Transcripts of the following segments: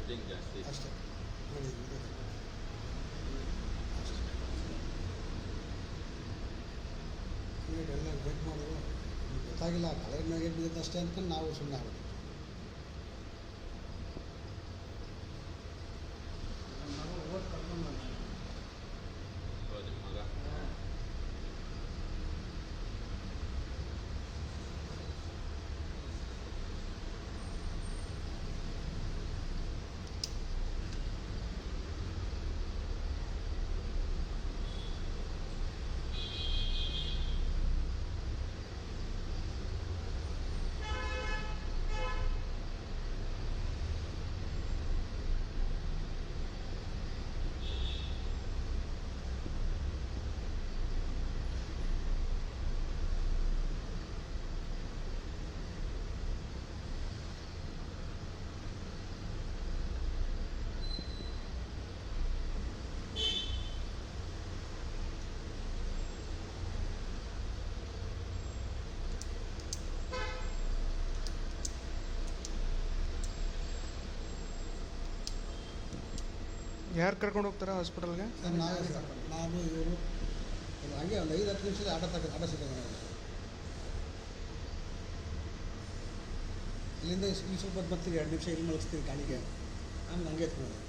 Sweating ಜಾಸ್ತಿ ಅಷ್ಟೇ ನೋಡಿ ಎಲ್ಲ ವೇಟ್ ಮಾಡೋದು ಗೊತ್ತಾಗಿಲ್ಲ ಕಲರ್ನಾಗ ಏನು ಬಿದ್ದಿತ್ತು ಅಷ್ಟೇ ಅಂದ್ಕೊಂಡು ನಾವು ಸುಮ್ಮನೆ ಆಗೋದು. ಹೌದು ಮಗ ಯಾರು ಕರ್ಕೊಂಡು ಹೋಗ್ತಾರಾ ಹಾಸ್ಪಿಟಲ್ಗೆ? ನಾವೇ ಸರ್, ನಾನು ಇವರು ಹಾಗೆ ಒಂದು 5-10 ನಿಮಿಷದಲ್ಲಿ ಆಟೋ ಸಿಗೋದು ನನಗೆ. ಇಲ್ಲಿಂದ ಇಲ್ಲಿ ಸ್ವಲ್ಪ ಹೊತ್ತು ಬರ್ತೀವಿ, 2 ನಿಮಿಷ ಇಲ್ಲಿ ಮಲಗಿಸ್ತೀವಿ ಗಾಳಿಗೆ, ಆಮೇಲೆ ಹಂಗೆ ಎತ್ಕೊಳ್ಳೋದು.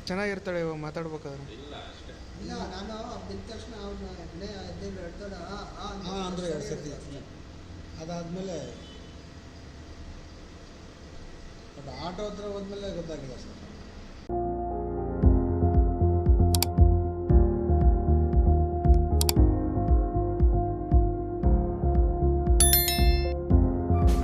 ಚೆನ್ನಾಗಿರ್ತಾಳೆ ಇವಾಗ ಮಾತಾಡ್ಬೇಕಾದ್ರೆ. ಇಲ್ಲ ಅಷ್ಟೇ ಇಲ್ಲ ನಾನು ಬಿದ್ದ ತಕ್ಷಣ ಅವ್ರನ್ನ ಹೇಳ್ತಾಳೆ ಹಾಂ ಅಂದರೆ 2 ಸರ್ತಿ. ಅದಾದಮೇಲೆ ಬಟ್ ಆಟೋ ಹತ್ರ ಹೋದ್ಮೇಲೆ ಗೊತ್ತಾಗಿಲ್ಲ ಸರ್.